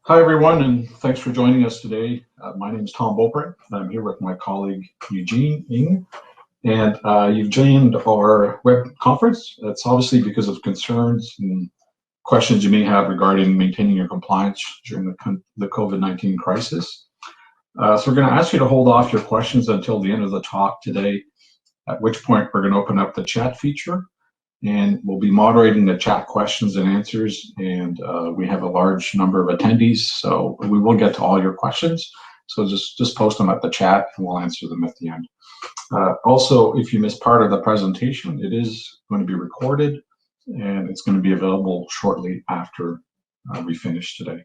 Hi, everyone, and thanks for joining us today. My name is Tom Beaupre, and I'm here with my colleague Eugene Ng. And you've joined our web conference. It's obviously because of concerns and questions you may have regarding maintaining your compliance during the COVID-19 crisis. So we're going to ask you to hold off your questions until the end of the talk today, at which point we're going to open up the chat feature. And we'll be moderating the chat questions and answers, and we have a large number of attendees, so we will get to all your questions. So just post them at the chat, and we'll answer them at the end. Also, if you missed part of the presentation, it is going to be recorded, and it's going to be available shortly after we finish today.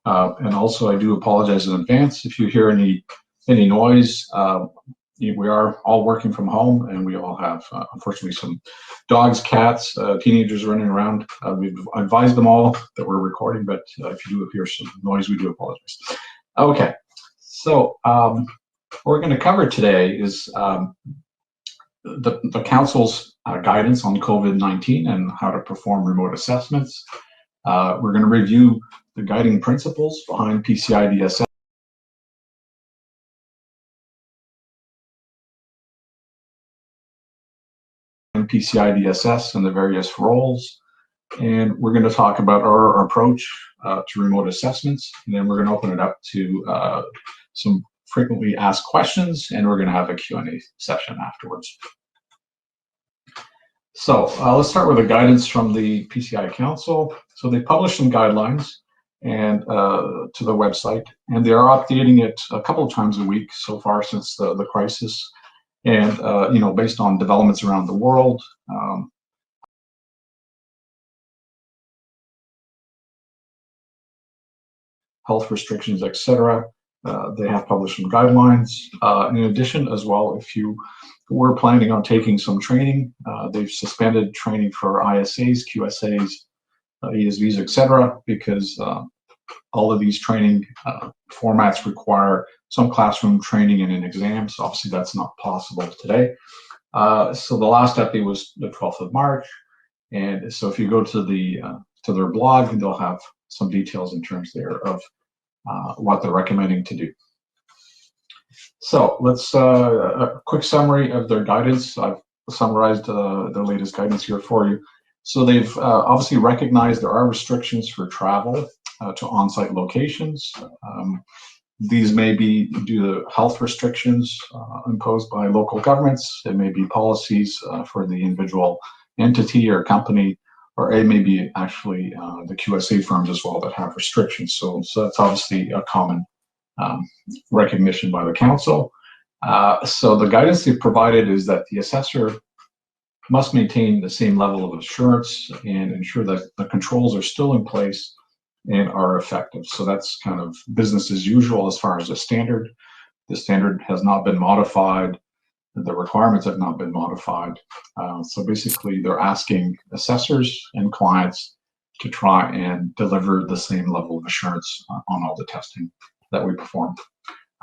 And also, I do apologize in advance if you hear any noise. We are all working from home, and we all have, unfortunately, some dogs, cats, teenagers running around. We've advised them all that we're recording, but if you do hear some noise, we do apologize. Okay, so what we're going to cover today is the Council's guidance on COVID-19 and how to perform remote assessments. We're going to review the guiding principles behind PCI DSS. PCI DSS and the various roles, and we're going to talk about our approach to remote assessments, and then we're going to open it up to some frequently asked questions, and we're going to have a Q&A session afterwards. So let's start with the guidance from the PCI Council. So they published some guidelines and to the website, and they are updating it a couple of times a week so far since the crisis. And, based on developments around the world, health restrictions, etc., they have published some guidelines. In addition, as well, if you were planning on taking some training, they've suspended training for ISAs, QSAs, ESVs, etc., because all of these training formats require some classroom training and an exam, so obviously that's not possible today. So the last update was the 12th of March, and so if you go to their blog, they'll have some details in terms there of what they're recommending to do. So let's a quick summary of their guidance. I've summarized the latest guidance here for you. So they've obviously recognized there are restrictions for travel to on-site locations. These may be due to health restrictions imposed by local governments. It may be policies for the individual entity or company, or it may be actually the QSA firms as well that have restrictions. So that's obviously a common recognition by the Council. So the guidance they've provided is that the assessor must maintain the same level of assurance and ensure that the controls are still in place and are effective. So that's kind of business as usual as far as the standard. The standard has not been modified. The requirements have not been modified. So basically, they're asking assessors and clients to try and deliver the same level of assurance on all the testing that we perform.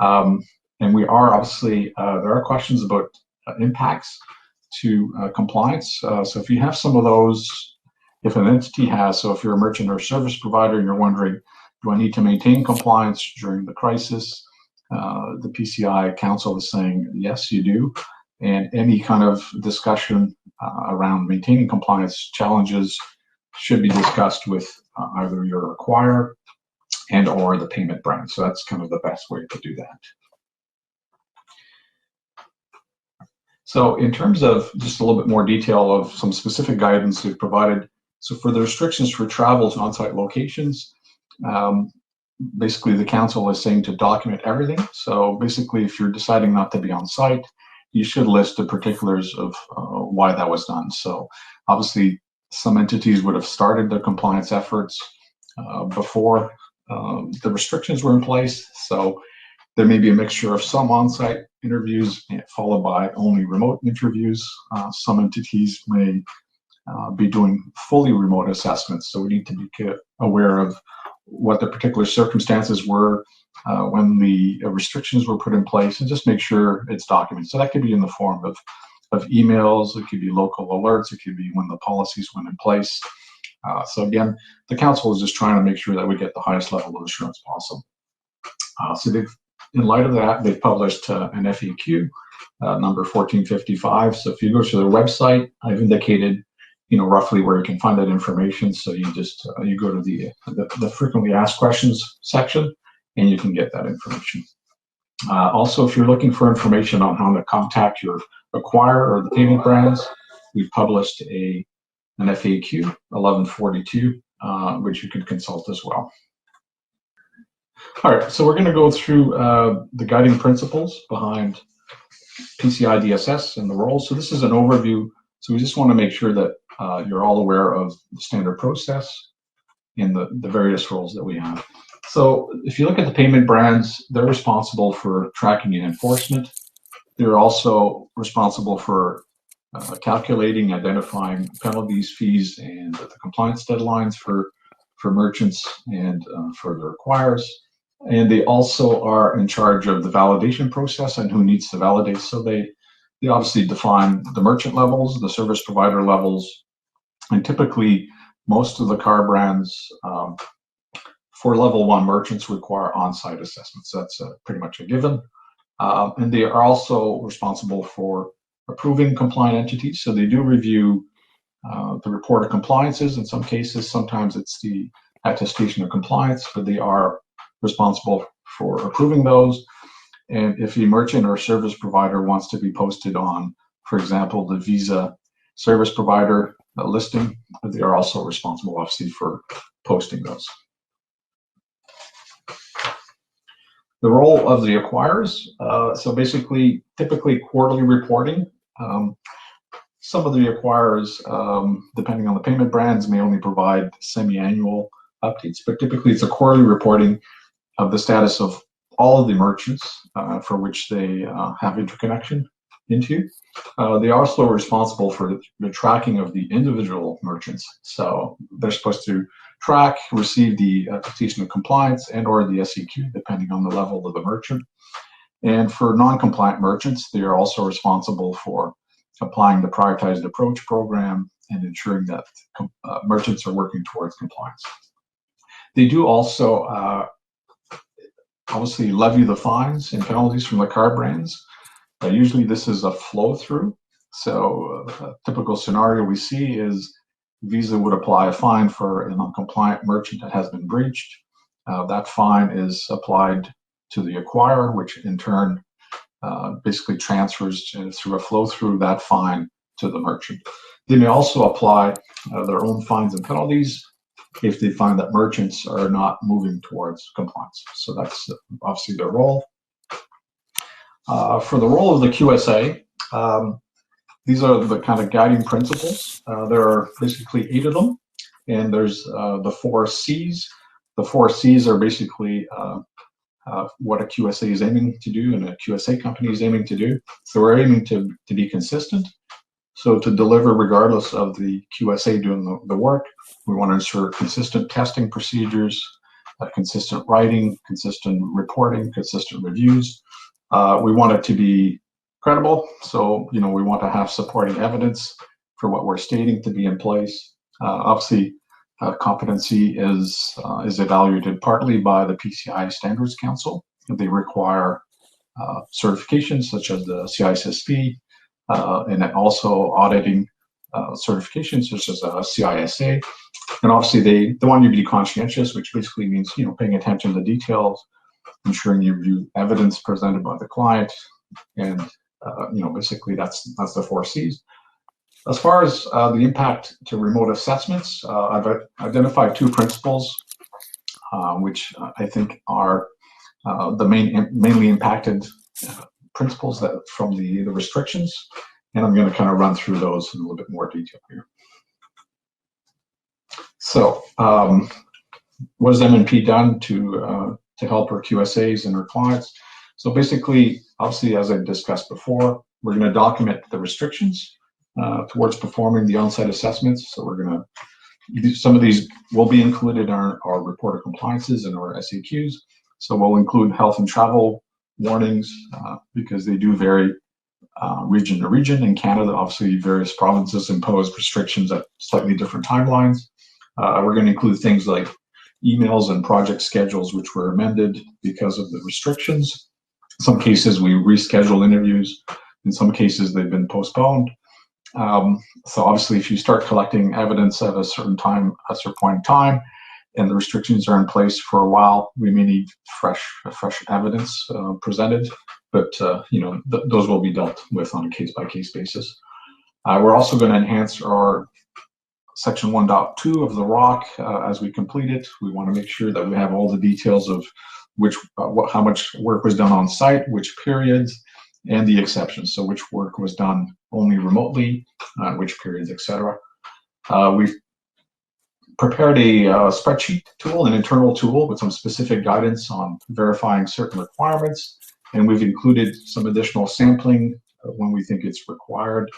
And we are obviously, there are questions about impacts to compliance. So if you have some of those, if an entity has, so if you're a merchant or service provider and you're wondering, do I need to maintain compliance during the crisis? The PCI Council is saying, yes, you do. And any kind of discussion around maintaining compliance challenges should be discussed with either your acquirer and or the payment brand. So that's kind of the best way to do that. So in terms of just a little bit more detail of some specific guidance we've provided, so for the restrictions for travel to on-site locations, basically the Council is saying to document everything. So basically, if you're deciding not to be on site, you should list the particulars of why that was done. So obviously, some entities would have started their compliance efforts before the restrictions were in place. So there may be a mixture of some on-site interviews followed by only remote interviews. Some entities may be doing fully remote assessments. So we need to be aware of what the particular circumstances were when the restrictions were put in place, and just make sure it's documented. So that could be in the form of emails, it could be local alerts, it could be when the policies went in place. So again, the council is just trying to make sure that we get the highest level of assurance possible. So in light of that, they've published an FAQ, number 1455. So if you go to their website, I've indicated, roughly where you can find that information. So you just you go to the frequently asked questions section, and you can get that information. Also, if you're looking for information on how to contact your acquirer or the payment brands, we've published an FAQ 1142, which you can consult as well. All right, so we're going to go through the guiding principles behind PCI DSS and the roles. So this is an overview. So we just want to make sure that you're all aware of the standard process and the various roles that we have. So if you look at the payment brands, they're responsible for tracking and enforcement. They're also responsible for calculating, identifying penalties, fees, and the compliance deadlines for merchants and for their acquirers. And they also are in charge of the validation process and who needs to validate. So they obviously define the merchant levels, the service provider levels, and typically most of the car brands for level 1 merchants require on-site assessments. That's pretty much a given. And they are also responsible for approving compliant entities. So they do review the report of compliances in some cases. Sometimes it's the attestation of compliance, but they are responsible for approving those. And if a merchant or service provider wants to be posted on, for example, the Visa service provider listing, they are also responsible, obviously, for posting those. The role of the acquirers, so basically, typically quarterly reporting. Some of the acquirers, depending on the payment brands, may only provide semi-annual updates, but typically it's a quarterly reporting of the status of all of the merchants for which they have interconnection into. They are also responsible for the tracking of the individual merchants. So they're supposed to track, receive the attestation of compliance and or the SEQ, depending on the level of the merchant. And for non-compliant merchants, they are also responsible for applying the prioritized approach program and ensuring that merchants are working towards compliance. They do also obviously levy the fines and penalties from the car brands. Usually this is a flow through. So a typical scenario we see is Visa would apply a fine for a non-compliant merchant that has been breached. That fine is applied to the acquirer, which in turn basically transfers through a flow through that fine to the merchant. They may also apply their own fines and penalties if they find that merchants are not moving towards compliance. So that's obviously their role. For the role of the QSA, these are the kind of guiding principles. There are basically 8 of them, and there's the 4 C's. The 4 C's are basically what a QSA is aiming to do and a QSA company is aiming to do. So we're aiming to be consistent. So to deliver regardless of the QSA doing the work, we want to ensure consistent testing procedures, consistent writing, consistent reporting, consistent reviews. We want it to be credible. So, we want to have supporting evidence for what we're stating to be in place. Obviously, competency is evaluated partly by the PCI Standards Council. They require certifications such as the CISSP, and then also auditing certifications such as CISA. And obviously they want you to be conscientious, which basically means, paying attention to the details, ensuring you review evidence presented by the client, and basically that's the 4 C's. As far as the impact to remote assessments, I've identified 2 principles, which I think are the mainly impacted principles that from the restrictions, and I'm going to kind of run through those in a little bit more detail here. So, what has M&P done to help our QSAs and our clients? So basically, obviously, as I discussed before, we're going to document the restrictions towards performing the on-site assessments. So we're going to, some of these will be included in our report of compliances and our SEQs. So we'll include health and travel warnings because they do vary region to region. In Canada, obviously, various provinces impose restrictions at slightly different timelines. We're going to include things like emails and project schedules, which were amended because of the restrictions. In some cases, we reschedule interviews. In some cases, they've been postponed. So obviously, if you start collecting evidence at a certain point in time, and the restrictions are in place for a while, we may need fresh evidence presented. But those will be dealt with on a case-by-case basis. We're also going to enhance our Section 1.2 of the ROC as we complete it. We want to make sure that we have all the details of how much work was done on site, which periods, and the exceptions. So which work was done only remotely, which periods, etc. We've prepared a spreadsheet tool, an internal tool with some specific guidance on verifying certain requirements, and we've included some additional sampling when we think it's required.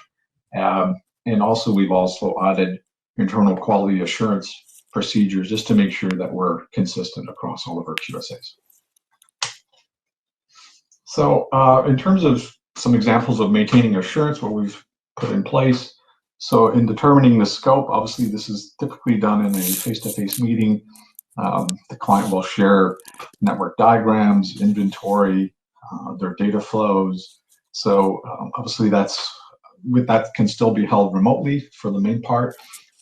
And also, we've also added internal quality assurance procedures just to make sure that we're consistent across all of our QSAs. So in terms of some examples of maintaining assurance, what we've put in place. So in determining the scope, obviously this is typically done in a face-to-face meeting. The client will share network diagrams, inventory, their data flows. So obviously that can still be held remotely for the main part.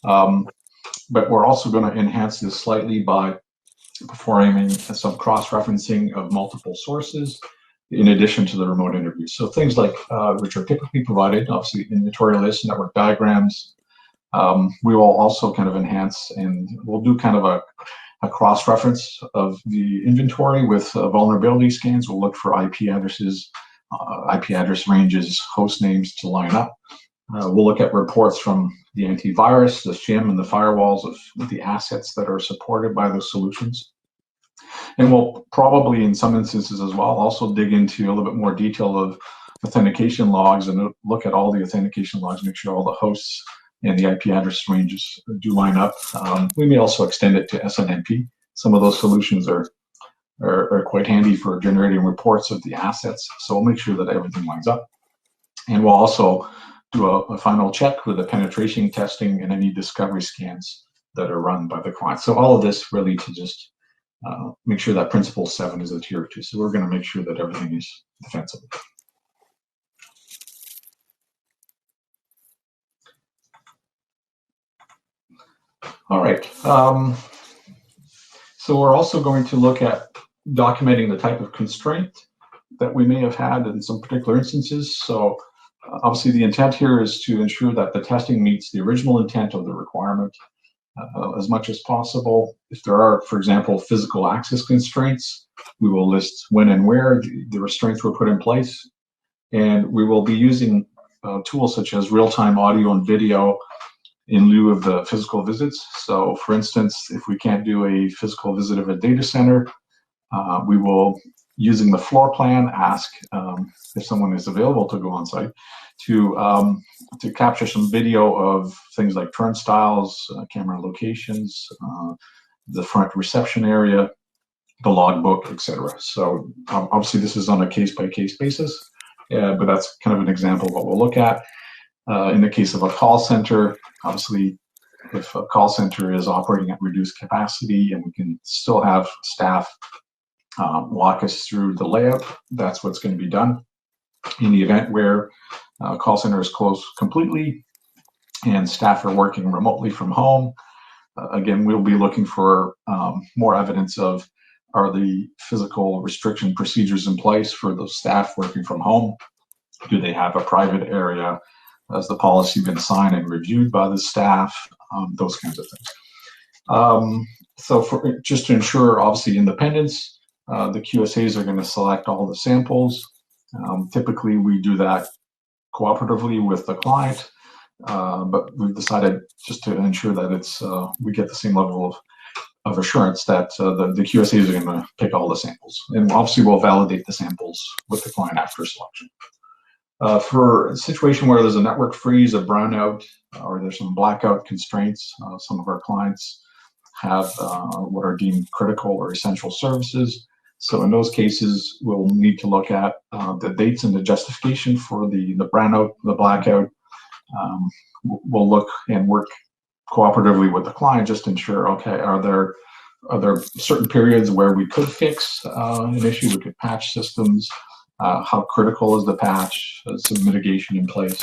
But we're also going to enhance this slightly by performing some cross-referencing of multiple sources in addition to the remote interviews. So things like, which are typically provided, obviously inventory lists, network diagrams. We will also kind of enhance, and we'll do kind of a cross-reference of the inventory with vulnerability scans. We'll look for IP addresses, IP address ranges, host names to line up. We'll look at reports from the antivirus, the shim, and the firewalls of the assets that are supported by those solutions. And we'll probably, in some instances as well, also dig into a little bit more detail of authentication logs and look at all the authentication logs, make sure all the hosts and the IP address ranges do line up. We may also extend it to SNMP. Some of those solutions are quite handy for generating reports of the assets. So we'll make sure that everything lines up. And we'll also do a final check with the penetration testing and any discovery scans that are run by the client. So all of this really to just make sure that Principle 7 is adhered to. So we're going to make sure that everything is defensible. All right. So we're also going to look at documenting the type of constraint that we may have had in some particular instances. So obviously the intent here is to ensure that the testing meets the original intent of the requirement as much as possible. If there are, for example, physical access constraints, we will list when and where the restraints were put in place. And we will be using tools such as real-time audio and video in lieu of the physical visits. So for instance, if we can't do a physical visit of a data center, we will, using the floor plan, ask if someone is available to go on site to capture some video of things like turnstiles, camera locations, the front reception area, the logbook, etc. So obviously this is on a case-by-case basis, but that's kind of an example of what we'll look at. In the case of a call center, obviously if a call center is operating at reduced capacity and we can still have staff walk us through the layout, that's what's going to be done. In the event where a call center is closed completely and staff are working remotely from home, again, we'll be looking for more evidence of, are the physical restriction procedures in place for the staff working from home? Do they have a private area? Has the policy been signed and reviewed by the staff? Those kinds of things. So just to ensure, obviously, independence, the QSAs are going to select all the samples. Typically, we do that cooperatively with the client, but we've decided just to ensure that it's we get the same level of assurance that the QSAs are going to pick all the samples. And obviously, we'll validate the samples with the client after selection. For a situation where there's a network freeze, a brownout, or there's some blackout constraints, some of our clients have what are deemed critical or essential services. So in those cases, we'll need to look at the dates and the justification for the brownout, the blackout. We'll look and work cooperatively with the client, just ensure, okay, are there certain periods where we could fix an issue, we could patch systems, how critical is the patch, some mitigation in place.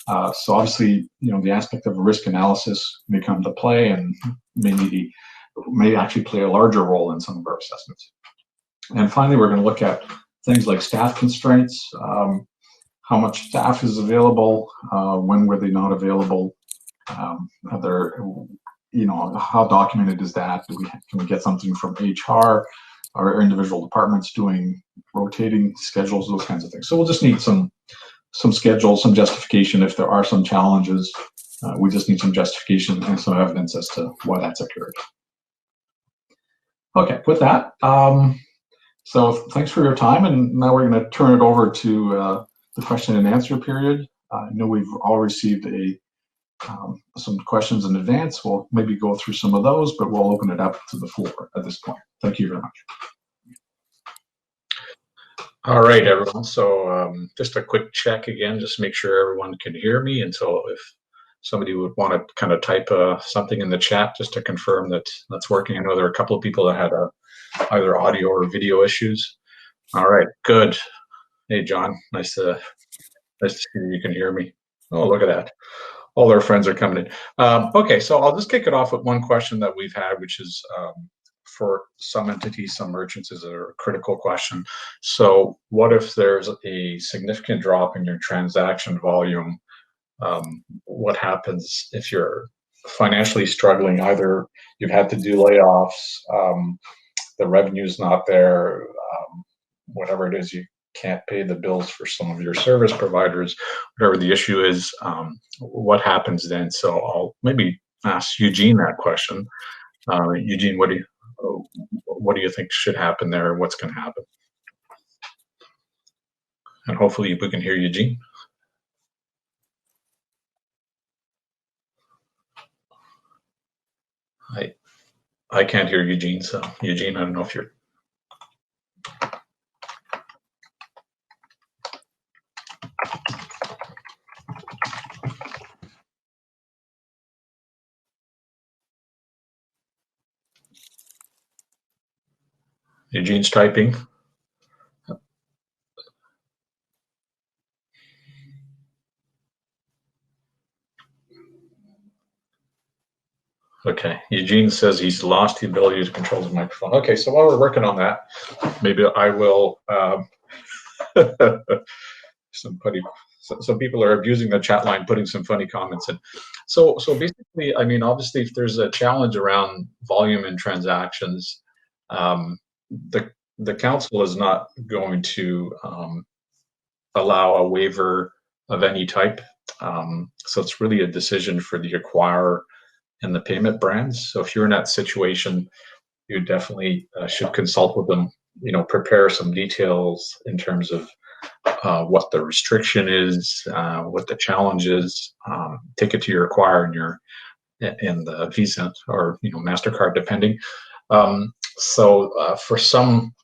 So obviously, the aspect of risk analysis may come to play and may actually play a larger role in some of our assessments. And finally, we're going to look at things like staff constraints, how much staff is available, when were they not available, how documented is that? Can we get something from HR? Are individual departments doing rotating schedules, those kinds of things? So we'll just need some schedules, some justification if there are some challenges. We just need some justification and some evidence as to why that's occurred. Okay, with that, so thanks for your time, and now we're going to turn it over to the question and answer period. I know we've all received some questions in advance. We'll maybe go through some of those, but we'll open it up to the floor at this point. Thank you very much. All right, everyone. So just a quick check again, just to make sure everyone can hear me. And so if somebody would want to kind of type something in the chat just to confirm that that's working. I know there are a couple of people that had either audio or video issues. All right, good. Hey, John, nice to see you can hear me. Oh, look at that. All our friends are coming in. Okay, so I'll just kick it off with one question that we've had, which is for some entities, some merchants, is a critical question. So what if there's a significant drop in your transaction volume? What happens if you're financially struggling? Either you've had to do layoffs, the revenue's not there, whatever it is, you can't pay the bills for some of your service providers, whatever the issue is, what happens then? So I'll maybe ask Eugene that question. Eugene, what do you think should happen there? What's going to happen? And hopefully we can hear Eugene. I can't hear Eugene, so Eugene, I don't know if you're... Eugene's typing. Okay, Eugene says he's lost the ability to control his microphone. Okay, so while we're working on that, maybe I will... some people are abusing the chat line, putting some funny comments in. So basically, I mean, obviously, if there's a challenge around volume and transactions, the council is not going to allow a waiver of any type. So it's really a decision for the acquirer and the payment brands. So if you're in that situation, you definitely should consult with them. Prepare some details in terms of what the restriction is, what the challenge is. Take it to your acquirer and the Visa or MasterCard, depending. So for some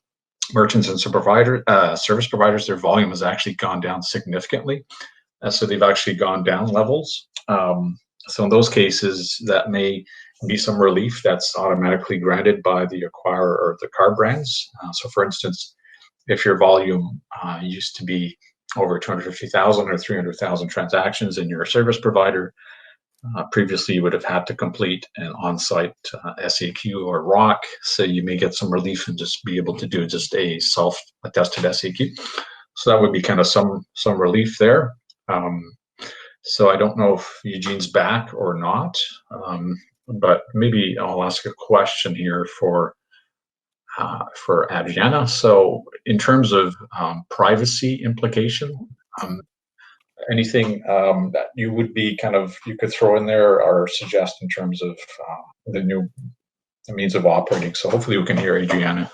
merchants and service providers, their volume has actually gone down significantly. So they've actually gone down levels. So in those cases, that may be some relief that's automatically granted by the acquirer or the card brands. So for instance, if your volume used to be over 250,000 or 300,000 transactions in your service provider, previously you would have had to complete an on-site SAQ or ROC, so you may get some relief and just be able to do just a self-attested SAQ. So that would be kind of some relief there. So I don't know if Eugene's back or not, but maybe I'll ask a question here for Adriana. So in terms of privacy implication, anything that you would be you could throw in there or suggest in terms of the new means of operating? So hopefully we can hear Adriana.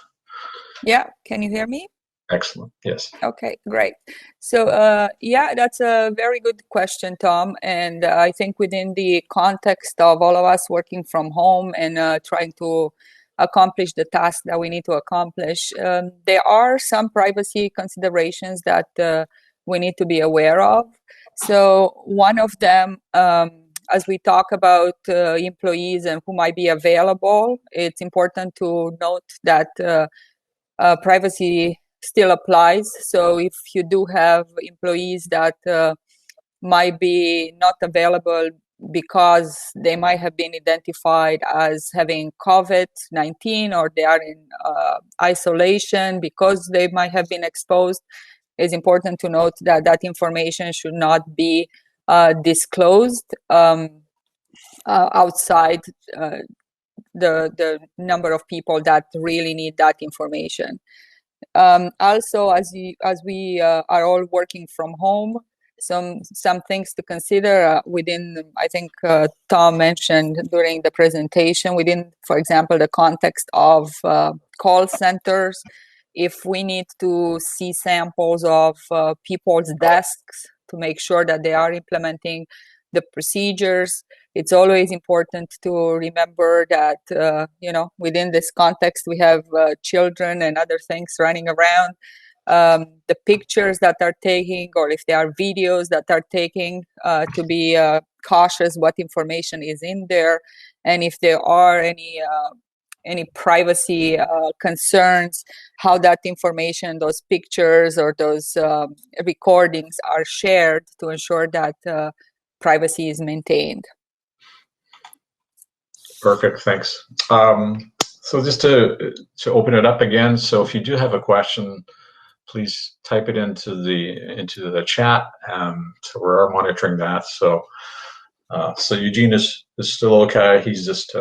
Yeah, can you hear me? Excellent, yes. Okay, great. So yeah, that's a very good question, Tom. And I think within the context of all of us working from home and trying to accomplish the task that we need to accomplish, there are some privacy considerations that we need to be aware of. So one of them as we talk about employees and who might be available, it's important to note that privacy still applies. So if you do have employees that might be not available because they might have been identified as having COVID-19, or they are in isolation because they might have been exposed, it's important to note that that information should not be disclosed outside the number of people that really need that information. Also, as we are all working from home, some things to consider within, I think Tom mentioned during the presentation, within, for example, the context of call centers. If we need to see samples of people's desks to make sure that they are implementing the procedures, it's always important to remember that, within this context, we have children and other things running around. The pictures that are taking, or if there are videos that are taking, to be cautious what information is in there, and if there are any privacy concerns, how that information, those pictures or those recordings are shared to ensure that privacy is maintained. Perfect, thanks. So just to open it up again, so if you do have a question, please type it into the chat. So we're monitoring that. So Eugene is still okay. He's just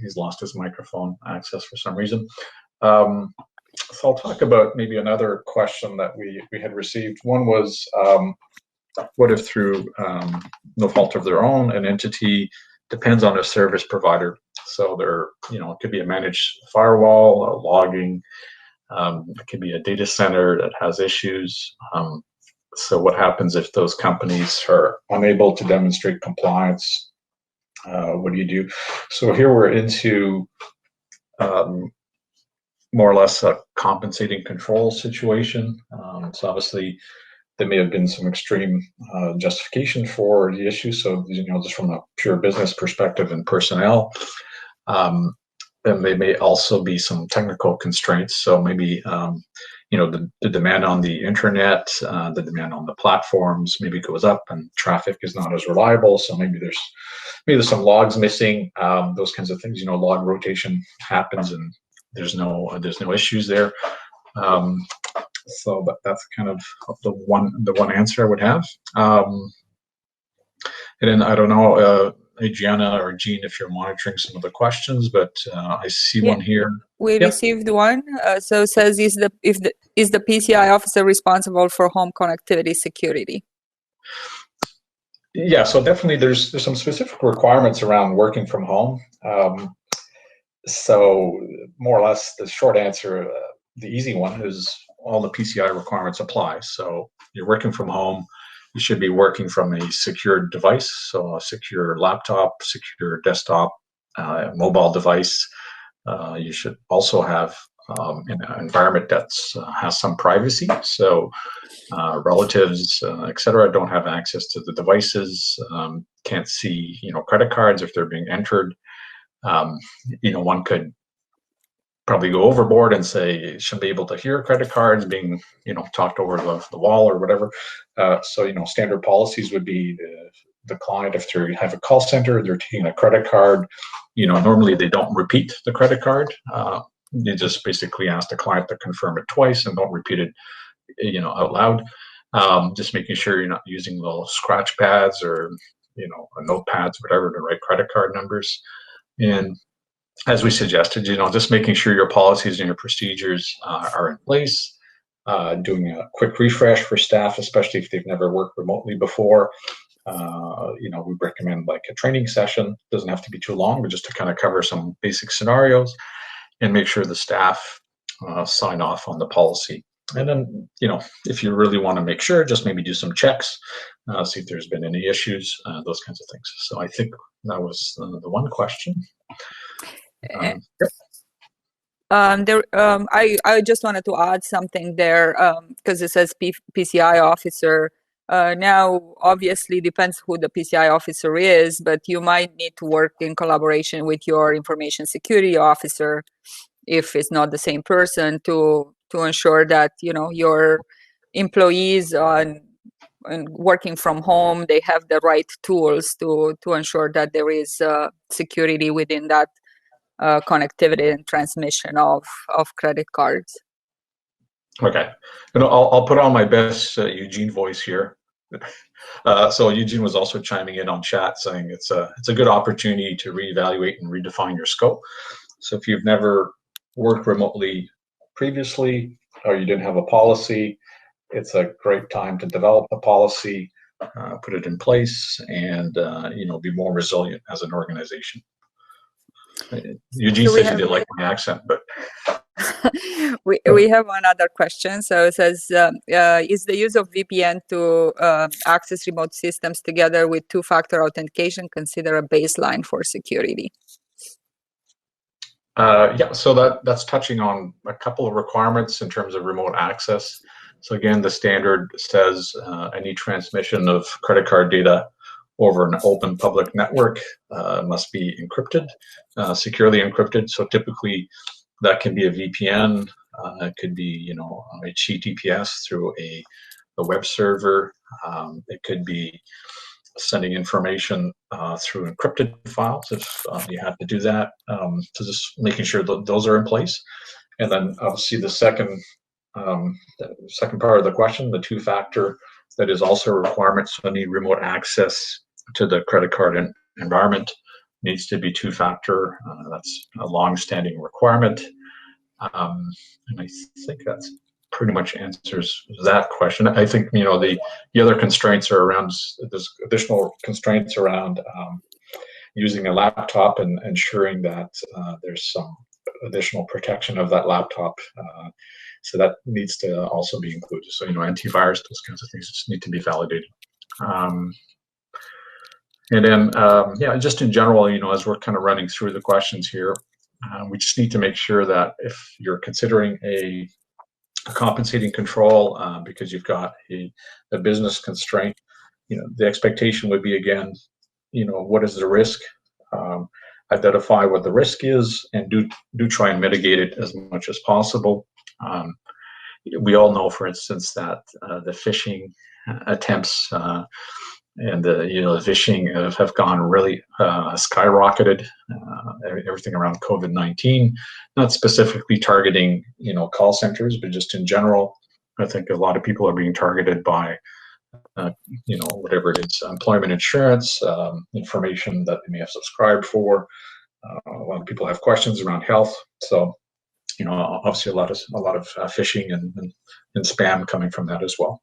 he's lost his microphone access for some reason. So I'll talk about maybe another question that we had received. One was, what if through no fault of their own, an entity depends on a service provider? So there, it could be a managed firewall, logging. It could be a data center that has issues. So what happens if those companies are unable to demonstrate compliance? What do you do? So here we're into more or less a compensating control situation. So obviously there may have been some extreme justification for the issue. So, just from a pure business perspective and personnel, and there may also be some technical constraints. So maybe, the demand on the internet, the demand on the platforms maybe goes up and traffic is not as reliable. So maybe there's some logs missing, those kinds of things. Log rotation happens and there's no issues there. So that's kind of the one answer I would have. And then I don't know, Adriana or Jean, if you're monitoring some of the questions, but I see one here. We received one. So it says, is the PCI officer responsible for home connectivity security? Yeah, so definitely there's some specific requirements around working from home. So more or less the short answer, the easy one is all the PCI requirements apply. So you're working from home, you should be working from a secure device, so a secure laptop, secure desktop, mobile device. You should also have an environment that has some privacy. So relatives, etc., don't have access to the devices, can't see, credit cards if they're being entered. One could probably go overboard and say shouldn't be able to hear credit cards being, talked over the wall or whatever. So, standard policies would be the client, if they have a call center, they're taking a credit card, normally they don't repeat the credit card. You just basically ask the client to confirm it twice and don't repeat it, out loud. Just making sure you're not using little scratch pads or, notepads, whatever, to write credit card numbers. And as we suggested, just making sure your policies and your procedures are in place, doing a quick refresh for staff, especially if they've never worked remotely before. We recommend like a training session. Doesn't have to be too long, but just to kind of cover some basic scenarios and make sure the staff sign off on the policy. And then, if you really want to make sure, just maybe do some checks, see if there's been any issues, those kinds of things. So I think that was the one question. I just wanted to add something there, because it says PCI officer Now, obviously, depends who the PCI officer is, but you might need to work in collaboration with your information security officer, if it's not the same person, to ensure that your employees and working from home, they have the right tools to ensure that there is security within that connectivity and transmission of credit cards. Okay, and I'll put on my best Eugene voice here. So Eugene was also chiming in on chat saying it's a good opportunity to reevaluate and redefine your scope. So if you've never worked remotely previously, or you didn't have a policy, it's a great time to develop a policy, put it in place, and be more resilient as an organization. Eugene says he didn't like my accent, but we have another question. So it says, is the use of VPN to access remote systems together with two-factor authentication considered a baseline for security? Yeah, so that's touching on a couple of requirements in terms of remote access. So again, the standard says any transmission of credit card data over an open public network must be encrypted, securely encrypted. So typically that can be a VPN, it could be HTTPS through a web server, it could be sending information through encrypted files if you have to do that. So just making sure that those are in place. And then obviously the second part of the question, the two-factor, that is also a requirement. So any remote access to the credit card environment needs to be two-factor. That's a long-standing requirement. And I think that's pretty much answers that question. I think the other constraints are around, there's additional constraints around using a laptop and ensuring that there's some additional protection of that laptop. So that needs to also be included. So antivirus, those kinds of things just need to be validated. And then yeah, just in general, as we're kind of running through the questions here, we just need to make sure that if you're considering a compensating control because you've got a business constraint, the expectation would be, again, what is the risk? Identify what the risk is and do try and mitigate it as much as possible. We all know, for instance, that the phishing attempts and the phishing have gone really skyrocketed. Everything around COVID-19, not specifically targeting call centers, but just in general. I think a lot of people are being targeted by whatever it is, employment insurance, information that they may have subscribed for. A lot of people have questions around health, so obviously a lot of phishing and spam coming from that as well.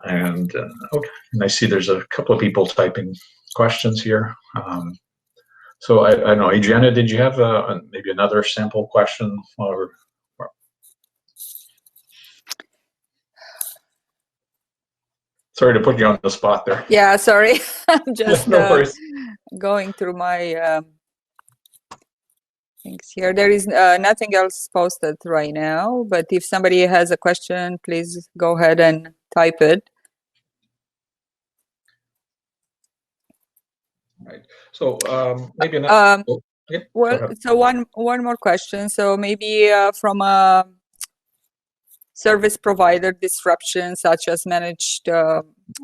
And okay, and I see there's a couple of people typing questions here. So I don't know, Adriana, did you have maybe another sample question? Sorry to put you on the spot there. Yeah, sorry. I'm just no going through my things here. There is nothing else posted right now, but if somebody has a question, please go ahead and type it. Right. So maybe another. Yeah, well, so one more question. So maybe from a service provider disruption, such as managed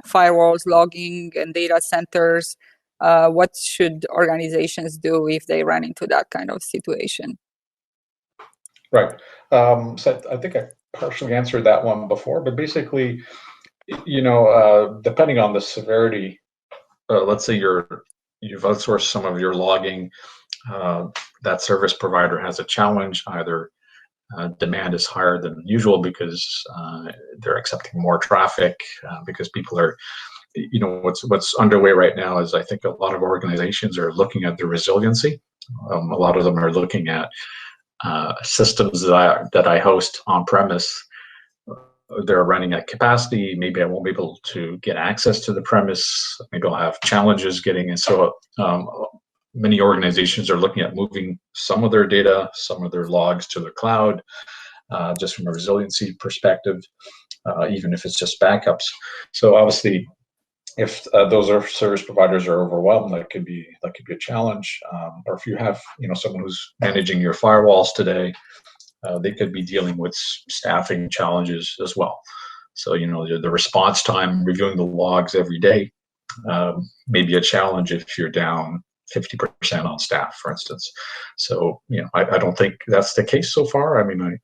firewalls, logging, and data centers, what should organizations do if they run into that kind of situation? Right. So I think I partially answered that one before, but basically, depending on the severity, let's say you've outsourced some of your logging, that service provider has a challenge, either demand is higher than usual because they're accepting more traffic, because people are, what's underway right now is I think a lot of organizations are looking at the resiliency. A lot of them are looking at systems that I host on premise. They're running at capacity. Maybe I won't be able to get access to the premise. Maybe I'll have challenges getting in. So many organizations are looking at moving some of their data, some of their logs to the cloud, just from a resiliency perspective. even if it's just backups. So obviously, if those service providers are overwhelmed, that could be a challenge. Or if you have someone who's managing your firewalls today, they could be dealing with staffing challenges as well. So the response time, reviewing the logs every day, may be a challenge if you're down 50% on staff, for instance. So I don't think that's the case so far. I mean,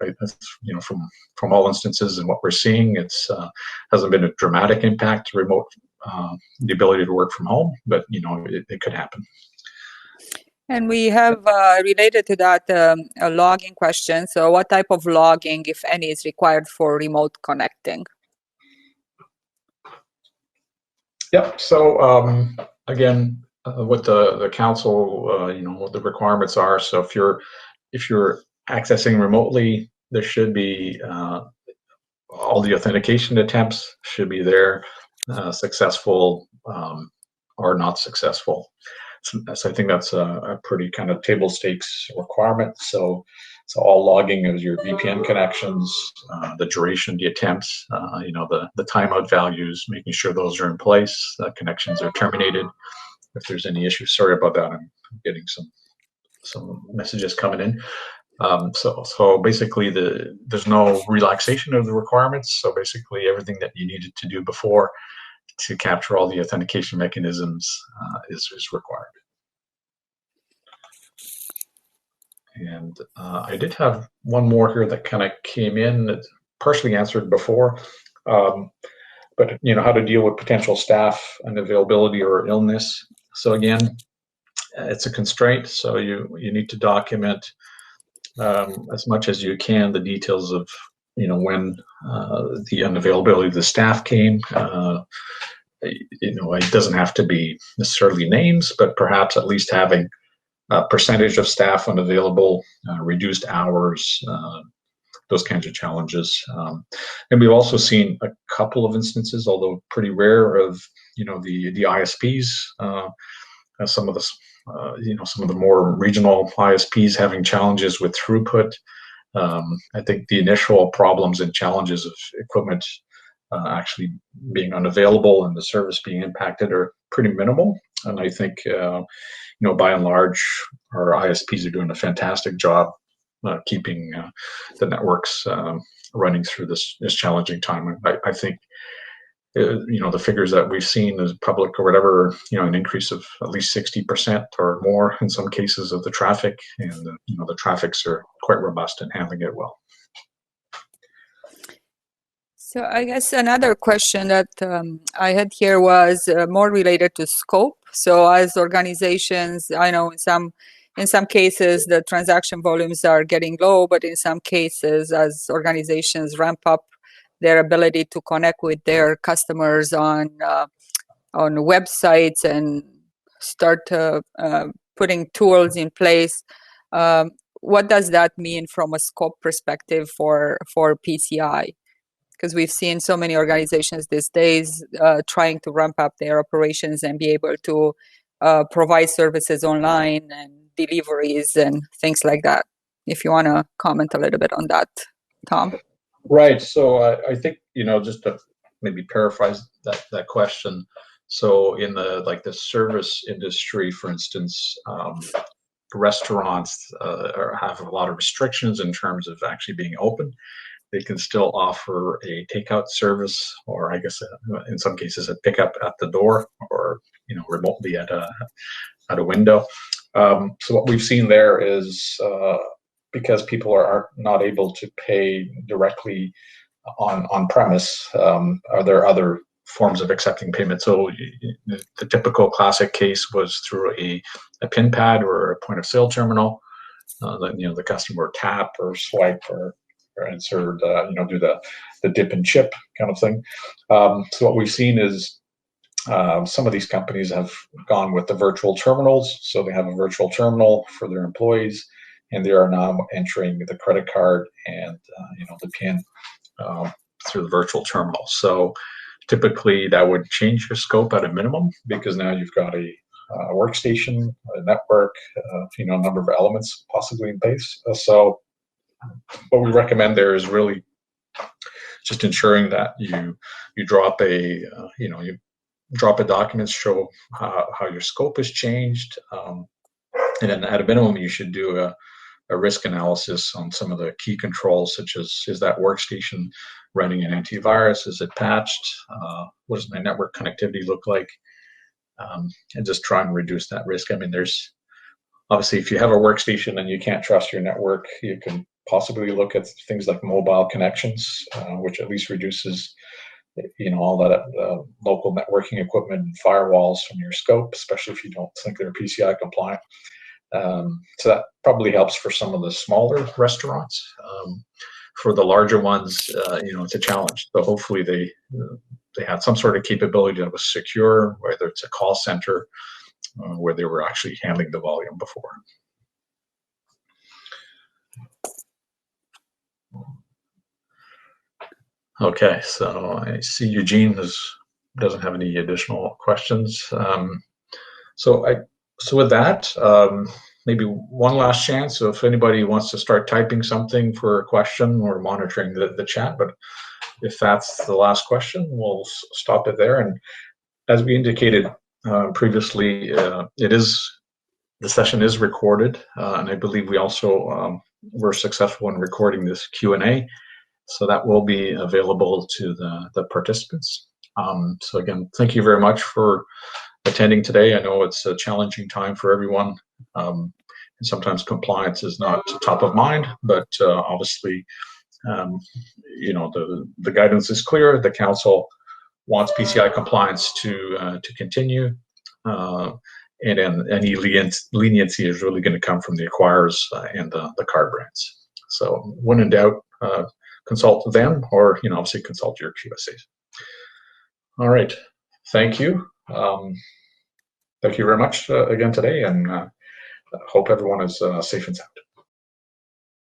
from all instances and what we're seeing, it's hasn't been a dramatic impact to remote the ability to work from home, but it could happen. And we have related to that a logging question. So what type of logging, if any, is required for remote connecting? Yeah. So again, what the council, what the requirements are. So if you're accessing remotely, there should be all the authentication attempts should be there, successful or not successful. So I think that's a pretty kind of table stakes requirement. So all logging of your VPN connections, the duration, the attempts, the timeout values, making sure those are in place, connections are terminated. If there's any issues, sorry about that. I'm getting some messages coming in. So basically, there's no relaxation of the requirements. So basically, everything that you needed to do before to capture all the authentication mechanisms is required. And I did have one more here that kind of came in that partially answered before, but how to deal with potential staff unavailability or illness. So again, it's a constraint. So you need to document as much as you can the details of when the unavailability of the staff came. It doesn't have to be necessarily names, but perhaps at least having percentage of staff unavailable, reduced hours, those kinds of challenges. And we've also seen a couple of instances, although pretty rare, of the ISPs, some of the more regional ISPs having challenges with throughput. I think the initial problems and challenges of equipment actually being unavailable and the service being impacted are pretty minimal. And I think, by and large, our ISPs are doing a fantastic job keeping the networks running through this challenging time. I think, the figures that we've seen as public or whatever, an increase of at least 60% or more in some cases of the traffic, and the traffics are quite robust and handling it well. So I guess another question that I had here was more related to scope. So as organizations, I know in some cases the transaction volumes are getting low, but in some cases, as organizations ramp up their ability to connect with their customers on websites and start putting tools in place, what does that mean from a scope perspective for PCI? Because we've seen so many organizations these days trying to ramp up their operations and be able to provide services online and deliveries and things like that. If you want to comment a little bit on that, Tom. Right. So I think, just to maybe paraphrase that question. So in the service industry, for instance, restaurants have a lot of restrictions in terms of actually being open. They can still offer a takeout service, or I guess in some cases a pickup at the door, or remotely at a window. So what we've seen there is because people are not able to pay directly on premise, are there other forms of accepting payment? So the typical classic case was through a PIN pad or a point of sale terminal. The customer tap or swipe or insert, do the dip and chip kind of thing. So what we've seen is some of these companies have gone with the virtual terminals. So they have a virtual terminal for their employees, and they are now entering the credit card and the PIN through the virtual terminal. So typically that would change your scope at a minimum, because now you've got a workstation, a network, a number of elements possibly in place. So what we recommend there is really just ensuring that you drop a you drop a document, show how your scope has changed, and then at a minimum you should do a risk analysis on some of the key controls, such as, is that workstation running an antivirus? Is it patched? What does my network connectivity look like? And just try and reduce that risk. I mean, there's obviously, if you have a workstation and you can't trust your network, you can possibly look at things like mobile connections, which at least reduces all that local networking equipment and firewalls from your scope, especially if you don't think they're PCI compliant. So that probably helps for some of the smaller restaurants. For the larger ones, it's a challenge. So hopefully they had some sort of capability that was secure, whether it's a call center where they were actually handling the volume before. Okay, so I see Eugene doesn't have any additional questions. So with that, maybe one last chance. So if anybody wants to start typing something for a question, or monitoring the chat, but if that's the last question, we'll stop it there. And as we indicated previously, the session is recorded, and I believe we also were successful in recording this Q&A, so that will be available to the participants. So again, thank you very much for attending today. I know it's a challenging time for everyone, and sometimes compliance is not top of mind, but obviously, the guidance is clear. The council wants PCI compliance to continue, and then any leniency is really going to come from the acquirers and the card brands. So when in doubt, consult them, or obviously consult your QSAs. All right, thank you. Thank you very much again today, and hope everyone is safe and sound.